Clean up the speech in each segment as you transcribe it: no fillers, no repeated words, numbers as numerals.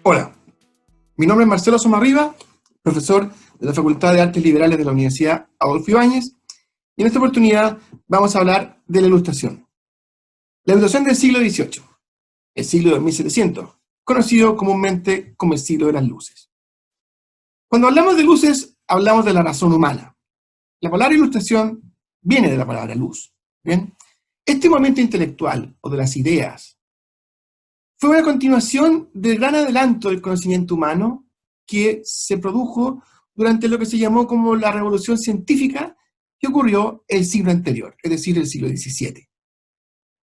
Hola, mi nombre es Marcelo Somarriba, profesor de la Facultad de Artes Liberales de la Universidad Adolfo Ibáñez, y en esta oportunidad vamos a hablar de la Ilustración. La Ilustración del siglo XVIII, el siglo de 1700, conocido comúnmente como el siglo de las luces. Cuando hablamos de luces, hablamos de la razón humana. La palabra ilustración viene de la palabra luz. ¿Bien? Este momento intelectual, o de las ideas, fue una continuación del gran adelanto del conocimiento humano que se produjo durante lo que se llamó como la revolución científica que ocurrió el siglo anterior, es decir, el siglo XVII.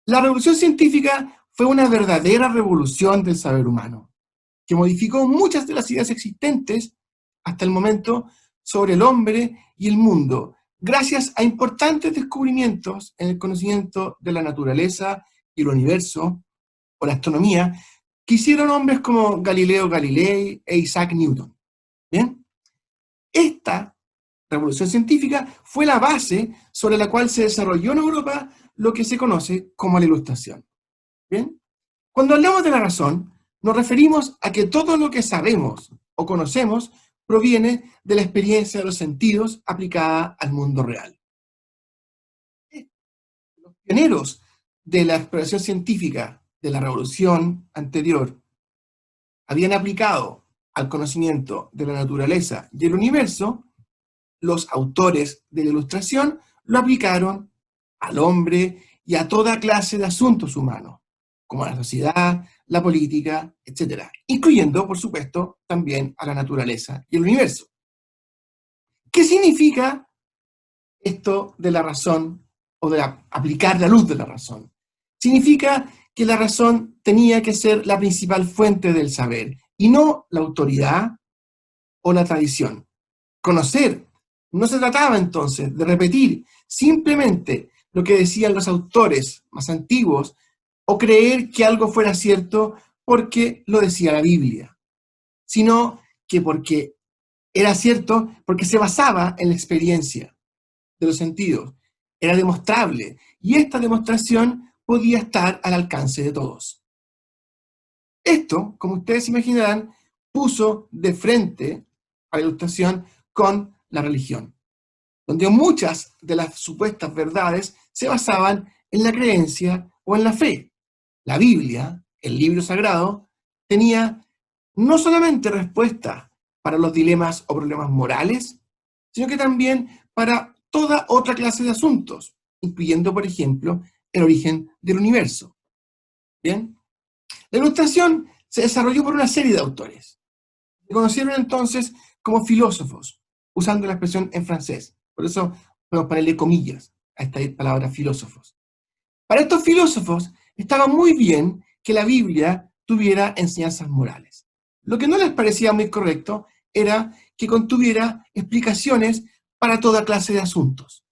La revolución científica fue una verdadera revolución del saber humano, que modificó muchas de las ideas existentes hasta el momento sobre el hombre y el mundo, gracias a importantes descubrimientos en el conocimiento de la naturaleza y el universo, o la astronomía, que hicieron hombres como Galileo Galilei e Isaac Newton. ¿Bien? Esta revolución científica fue la base sobre la cual se desarrolló en Europa lo que se conoce como la Ilustración. ¿Bien? Cuando hablamos de la razón, nos referimos a que todo lo que sabemos o conocemos proviene de la experiencia de los sentidos aplicada al mundo real. Los pioneros de la exploración científica de la revolución anterior habían aplicado al conocimiento de la naturaleza y el universo, los autores de la Ilustración lo aplicaron al hombre y a toda clase de asuntos humanos, como a la sociedad, la política, etc., incluyendo, por supuesto, también a la naturaleza y el universo. ¿Qué significa esto de la razón, o de aplicar la luz de la razón? Significa que la razón tenía que ser la principal fuente del saber, y no la autoridad o la tradición. Conocer no se trataba entonces de repetir simplemente lo que decían los autores más antiguos, o creer que algo fuera cierto porque lo decía la Biblia, sino que porque era cierto porque se basaba en la experiencia de los sentidos. Era demostrable, y esta demostración podía estar al alcance de todos. Esto, como ustedes imaginarán, puso de frente a la Ilustración con la religión, donde muchas de las supuestas verdades se basaban en la creencia o en la fe. La Biblia, el libro sagrado, tenía no solamente respuestas para los dilemas o problemas morales, sino que también para toda otra clase de asuntos, incluyendo, por ejemplo, el origen del universo. ¿Bien? La Ilustración se desarrolló por una serie de autores. Se conocieron entonces como filósofos, usando la expresión en francés. Por eso podemos ponerle comillas a esta palabra filósofos. Para estos filósofos estaba muy bien que la Biblia tuviera enseñanzas morales. Lo que no les parecía muy correcto era que contuviera explicaciones para toda clase de asuntos.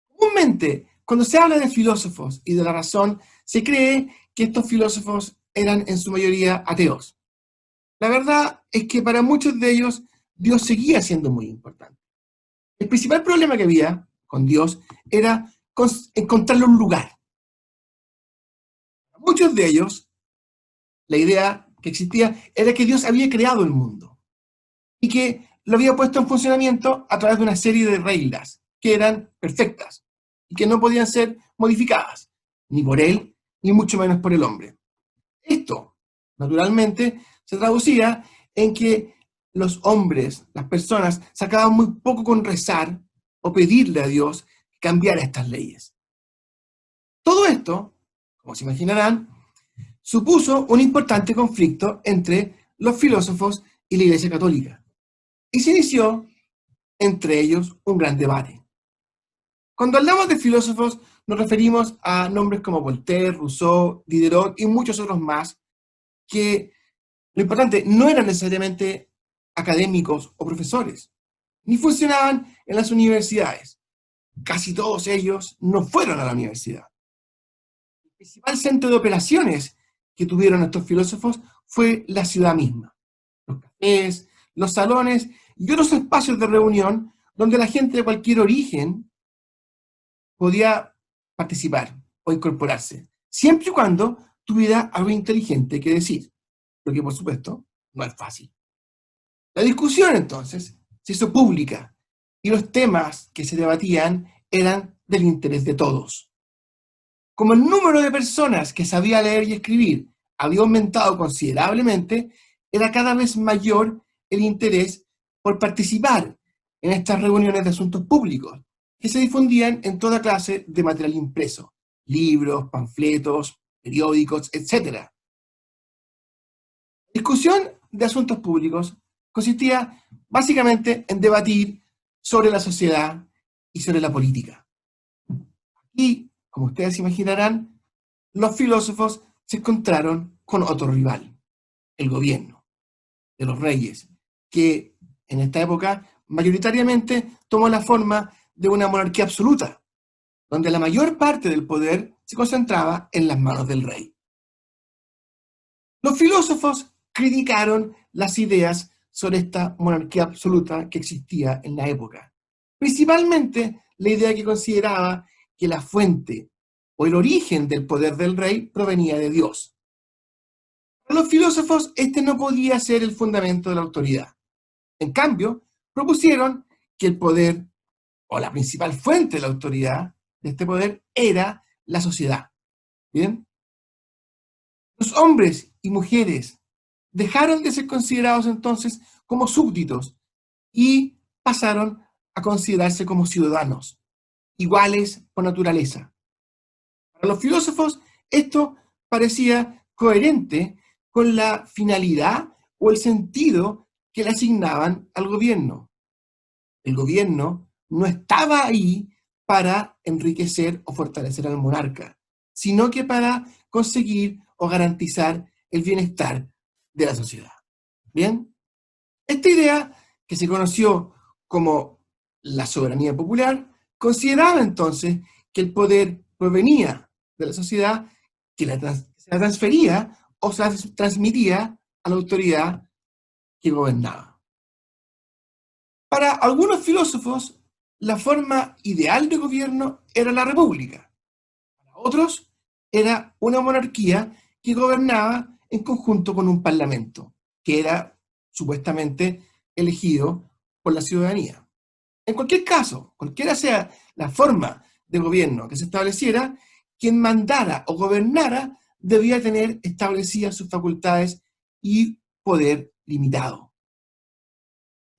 Comúnmente, cuando se habla de filósofos y de la razón, se cree que estos filósofos eran en su mayoría ateos. La verdad es que para muchos de ellos, Dios seguía siendo muy importante. El principal problema que había con Dios era encontrarle un lugar. Para muchos de ellos, la idea que existía era que Dios había creado el mundo y que lo había puesto en funcionamiento a través de una serie de reglas que eran perfectas y que no podían ser modificadas, ni por él, ni mucho menos por el hombre. Esto, naturalmente, se traducía en que los hombres, las personas, sacaban muy poco con rezar o pedirle a Dios que cambiara estas leyes. Todo esto, como se imaginarán, supuso un importante conflicto entre los filósofos y la Iglesia Católica, y se inició entre ellos un gran debate. Cuando hablamos de filósofos, nos referimos a nombres como Voltaire, Rousseau, Diderot y muchos otros más, que lo importante no eran necesariamente académicos o profesores, ni funcionaban en las universidades. Casi todos ellos no fueron a la universidad. El principal centro de operaciones que tuvieron estos filósofos fue la ciudad misma. Los cafés, los salones y otros espacios de reunión donde la gente de cualquier origen podía participar o incorporarse, siempre y cuando tuviera algo inteligente que decir, lo que por supuesto no es fácil. La discusión entonces se hizo pública y los temas que se debatían eran del interés de todos. Como el número de personas que sabía leer y escribir había aumentado considerablemente, era cada vez mayor el interés por participar en estas reuniones de asuntos públicos, que se difundían en toda clase de material impreso, libros, panfletos, periódicos, etc. La discusión de asuntos públicos consistía básicamente en debatir sobre la sociedad y sobre la política. Y, como ustedes imaginarán, los filósofos se encontraron con otro rival, el gobierno de los reyes, que en esta época mayoritariamente tomó la forma de una monarquía absoluta, donde la mayor parte del poder se concentraba en las manos del rey. Los filósofos criticaron las ideas sobre esta monarquía absoluta que existía en la época, principalmente la idea que consideraba que la fuente o el origen del poder del rey provenía de Dios. Para los filósofos, este no podía ser el fundamento de la autoridad. En cambio, propusieron que el poder o la principal fuente de la autoridad de este poder era la sociedad. ¿Bien? Los hombres y mujeres dejaron de ser considerados entonces como súbditos y pasaron a considerarse como ciudadanos, iguales por naturaleza. Para los filósofos, esto parecía coherente con la finalidad o el sentido que le asignaban al gobierno. El gobierno no estaba ahí para enriquecer o fortalecer al monarca, sino que para conseguir o garantizar el bienestar de la sociedad. Bien, esta idea, que se conoció como la soberanía popular, consideraba entonces que el poder provenía de la sociedad, que se la transfería o se la transmitía a la autoridad que gobernaba. Para algunos filósofos, la forma ideal de gobierno era la república. Para otros, era una monarquía que gobernaba en conjunto con un parlamento, que era supuestamente elegido por la ciudadanía. En cualquier caso, cualquiera sea la forma de gobierno que se estableciera, quien mandara o gobernara debía tener establecidas sus facultades y poder limitado.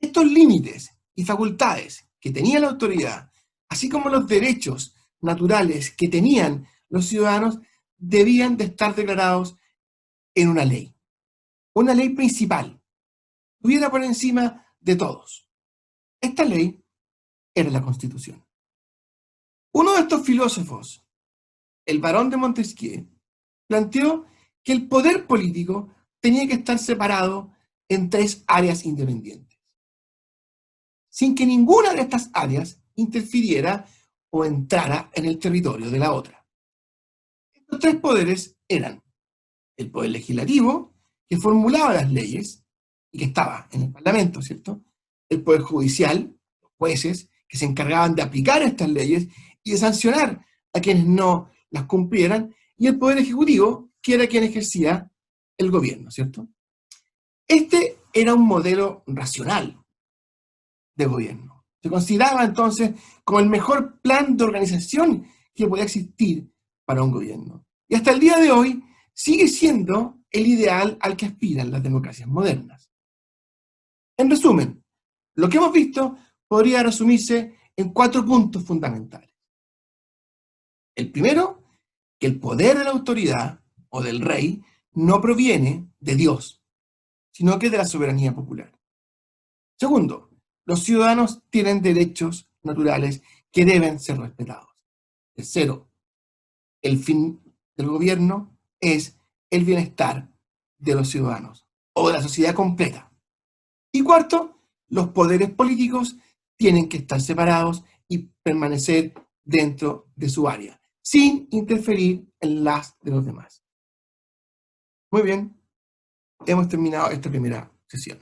Estos límites y facultades que tenía la autoridad, así como los derechos naturales que tenían los ciudadanos, debían de estar declarados en una ley principal, que estuviera por encima de todos. Esta ley era la Constitución. Uno de estos filósofos, el barón de Montesquieu, planteó que el poder político tenía que estar separado en tres áreas independientes, sin que ninguna de estas áreas interfiriera o entrara en el territorio de la otra. Estos tres poderes eran el poder legislativo, que formulaba las leyes y que estaba en el Parlamento, ¿cierto? El poder judicial, los jueces, que se encargaban de aplicar estas leyes y de sancionar a quienes no las cumplieran, y el poder ejecutivo, que era quien ejercía el gobierno, ¿cierto? Este era un modelo racional de gobierno. Se consideraba entonces como el mejor plan de organización que podía existir para un gobierno. Y hasta el día de hoy sigue siendo el ideal al que aspiran las democracias modernas. En resumen, lo que hemos visto podría resumirse en 4 puntos fundamentales. El primero, que el poder de la autoridad o del rey no proviene de Dios, sino que de la soberanía popular. Segundo, los ciudadanos tienen derechos naturales que deben ser respetados. Tercero, el fin del gobierno es el bienestar de los ciudadanos o de la sociedad completa. Y cuarto, los poderes políticos tienen que estar separados y permanecer dentro de su área, sin interferir en las de los demás. Muy bien, hemos terminado esta primera sesión.